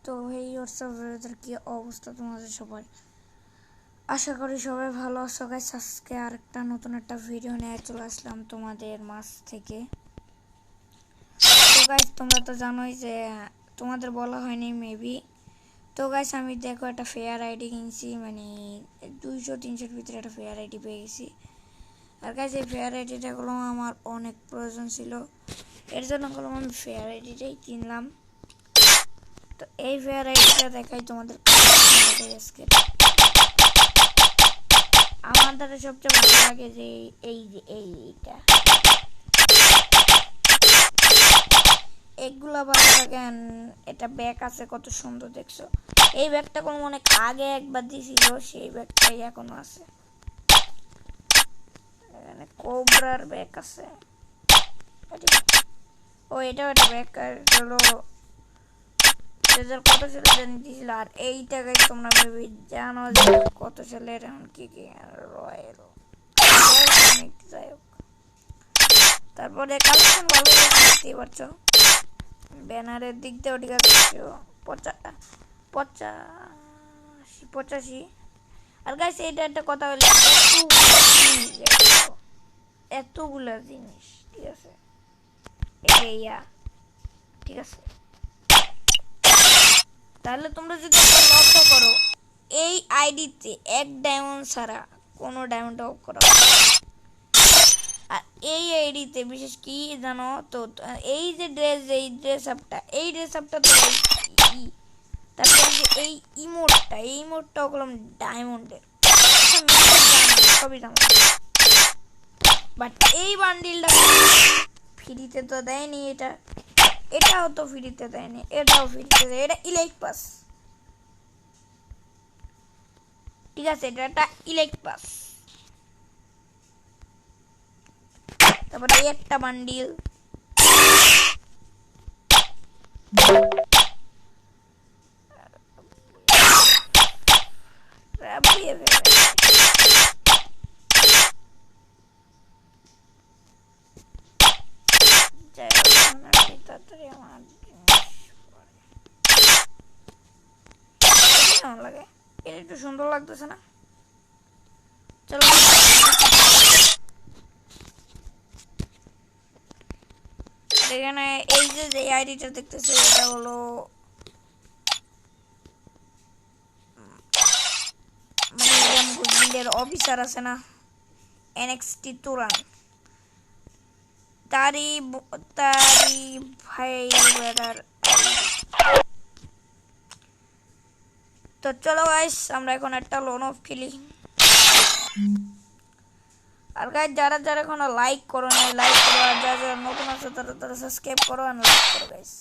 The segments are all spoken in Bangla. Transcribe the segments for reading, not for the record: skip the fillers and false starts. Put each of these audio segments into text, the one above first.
তো এই হোয়াটসঅ্যাপ কি অবস্থা তোমাদের সবার? আশা করি সবাই ভালো আছো গাইস। আজকে আরেকটা নতুন একটা ভিডিও নিয়ে চলে আসলাম তোমাদের মাঝ থেকে। তো গাইস তোমরা তো জানোই যে তোমাদের বলা হয়নি মেবি। তো গাইস আমি দেখো একটা ফেয়ার আইডি কিনছি, মানে 200-300 ভিতরে একটা ফেয়ার আইডি পেয়ে গেছি। আর গাইস এই ফেয়ার আইডিটা গুলো আমার অনেক প্রয়োজন ছিল, এর জন্য আমি ফেয়ার আইডিটাই কিনলাম। তো এই ফেয়ার আইডিটা দেখাই তোমাদের। আমার দ্বারা সবচেয়ে ভালো লাগে যে এইটা এগুলা ভালো লাগে। এটা ব্যাগ আছে কত সুন্দর দেখছো। এই ব্যাগটা কোন অনেক আগে একবার দিয়েছিল, সেই ব্যাগটাই এখনো আছে। এখানে কোবরার ব্যাগ আছে। ও এটাও একটা ব্যাগ হলো কত সালে জানি দিয়েছিল। আর এইটা গাইস তোমরা মেবি জানো যে কত সালের, এখন কি রয়্যাল। যাই হোক, তারপরে কালেকশন ভালো দেখতেই পাচ্ছ। ব্যানারের দিক দিয়েও ঠিক আছে, 85। আর গাইস এইটা একটা কথা হলো, এতগুলা জিনিস ঠিক আছে, ঠিক আছে। তাহলে তোমরা যদি লক্ষ্য করো এই আইডিতে এক ডায়মন্ড ছাড়া কোনো ডায়মন্ড অফ করা। আর এই আইডিতে বিশেষ কি জানো তো, এই যে ড্রেস আপটা তো তারপর যে এই ইমোটটা ওগুলো ডায়মন্ডের, সবই জানো। বাট এই বান্ডিলটা ফ্রিতে তো দেয়নি, এটাও তো ফ্রিতে দেয়নি, এটাও ফ্রিতে দেয়। এটা ইলাইট পাস, ঠিক আছে, এটা একটা ইলাইট পাস। তারপরে এই একটা বান্ডিল, লাগে এটা একটু সুন্দর লাগতেছে না? চলো এখানে এই যে আইডিটা দেখতেছে, এটা হলো গিল্ডের অফিসার আছে না, NXT তুরান, তারই ভাই বেড়ার। তো চলো গাইস আমরা এখন একটা লোন অফ খেলি। আর গাইস যারা এখনো লাইক করো না, লাইক করো। আর যারা নতুন আছে তারা সাবস্ক্রাইব করো আর লাইক করো গাইস।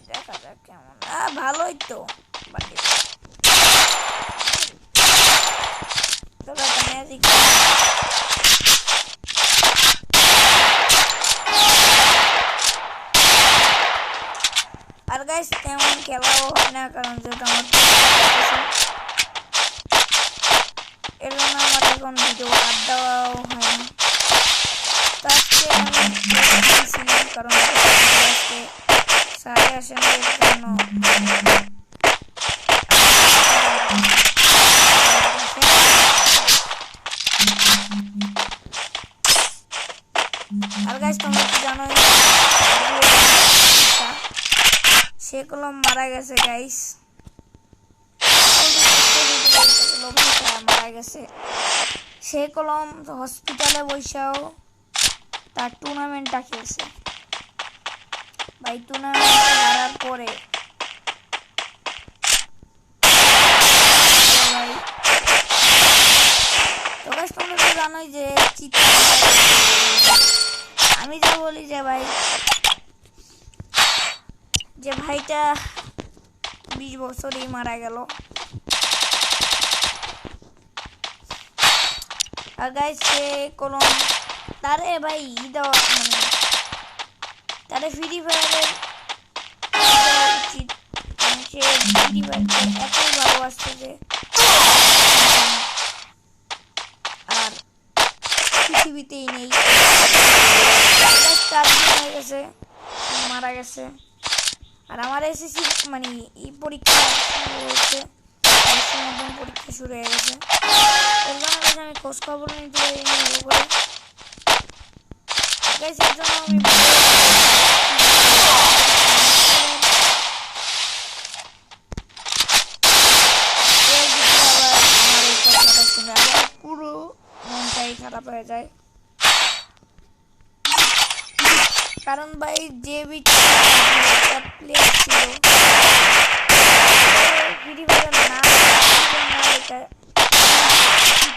দেখা যাক কেমন। ভালোই তো ম্যাজিক। আর গাইস তেমন খেলাও হয় না, কারণ যেহেতু আমার এর জন্য আমার এখন ভিডিও বাদ দেওয়াও হয় না। তো আজকে আমি কারণ আজকে সাড়ে আসেন জন্য আর গাইস তোমরা কি জানো সে কলম মারা গেছে গাইস, মারা গেছে। সে কলম হসপিটালে বসেও তার টুর্নামেন্টটা খেলছে ভাই। টুর্নামেন্টটা হারার পরে তো গাইস তোমরা তো জানোই যে আমি যা বলি যে ভাই, যে ভাইটা 20 বছরই মারা গেল। আর গাইস সে কোনো তারে ভাই দেওয়া, মানে তারে ফ্রি ফায়ারের উচিত। সে ফ্রি ফায়ারকে এতই ভালোবাসছে যে আর পৃথিবীতেই নেই। 4 দিন হয়ে গেছে মারা গেছে। আর আমার এসএসসি মানে এই পরীক্ষা শুরু হয়েছে, নতুন পরীক্ষা শুরু হয়ে গেছে। এর জন্য আমি খোঁজ খবর নিতে পারি ভালো করে। এর জন্য আমি পুরো মনটাই খারাপ হয়ে যায়, কারণ ভাই যে প্লেয়ার ছিল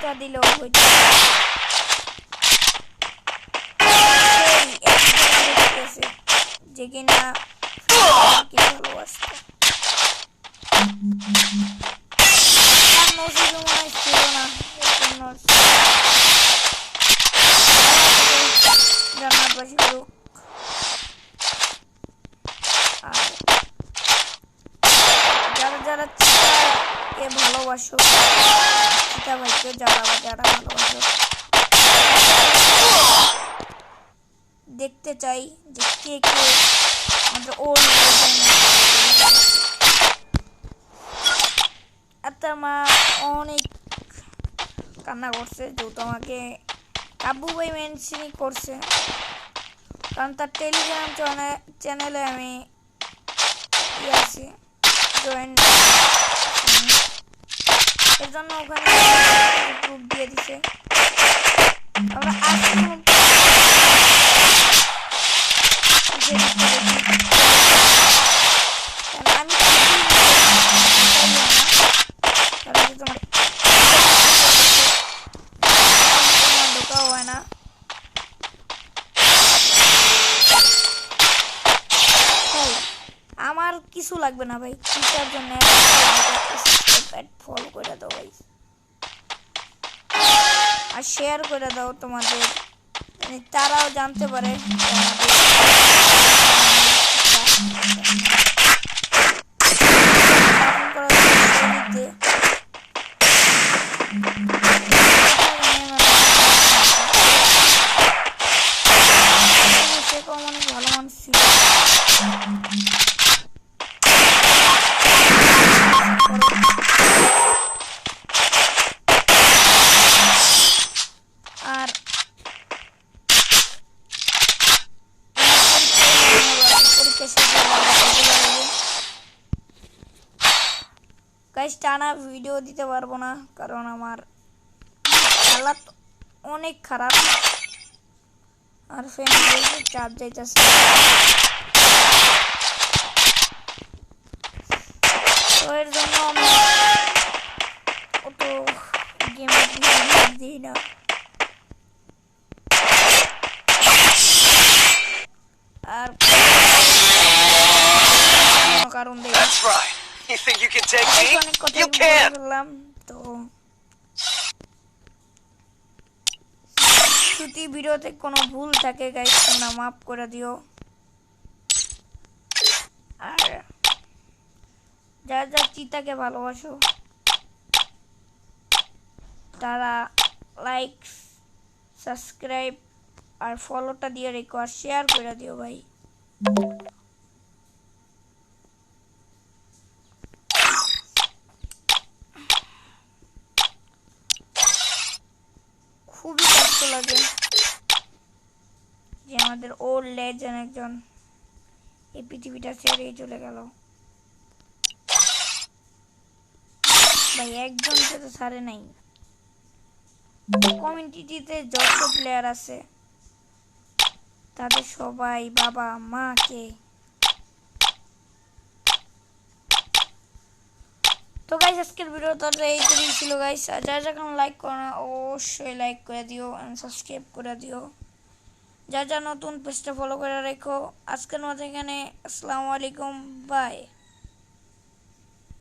না দিলেও হইতো যে কিনা ভালোবাসতো নসিব মনে হয় ছিল না। জান্নাতবাসী করুক। আর যারা যারা চিতাকে ভালোবাসো, চিতা ভাইকে যারা যারা ভালোবাসো, দেখতে চাই যে কে কে আমাদের ওল্ড তার মা অনেক কান্না করছে, যেহেতু আমাকে কাবু ভাই মেনশন করছে, কারণ তার টেলিগ্রাম চ্যানেলে আমি আছি জয়েন, এর জন্য ওখানে গ্রুপ দিয়ে দিছে। আমরা আমার কিছু লাগবে না ভাই, চিতার জন্য ফলো করে দাও ভাই, আর শেয়ার করে দাও তোমাদের, তারাও জানতে পারে অনেক ভালো মানুষ ছিল। আর গাইস টানা ভিডিও দিতে পারবো না, কারণ আমার হালাত অনেক খারাপ, আর ফ্যামিলি চাপ যাইতেছে। তো এর জন্য আমি অত গেমে দিই না। আর কারণ অনেক কথা বললাম, তো যদি ভিডিওতে কোনো ভুল থাকে গাইস তোমরা মাফ করে দিও। আর যারা যারা চিতাকে ভালোবাসো তারা লাইক, সাবস্ক্রাইব আর ফলোটা দিয়ে রেখো, আর শেয়ার করে দিও ভাই। খুবই কষ্ট লাগে যে আমাদের ওল্ড লেজেন্ড একজন এই পৃথিবীটা ছেড়ে চলে গেল ভাই। একজন তো ছাড়ে নাই, কমিউনিটিতে যত প্লেয়ার আছে তাদের সবাই বাবা মাকে। তো গাইস আজকের ভিডিওটা এইটুকুই ছিল গাইস। আর যারা যখন লাইক করো না অবশ্যই লাইক করে দিও, সাবস্ক্রাইব করে দিও। যা যা নতুন পেজটা ফলো করে রেখো। আজকের মতো এখানে, আসসালামু আলাইকুম, বাই।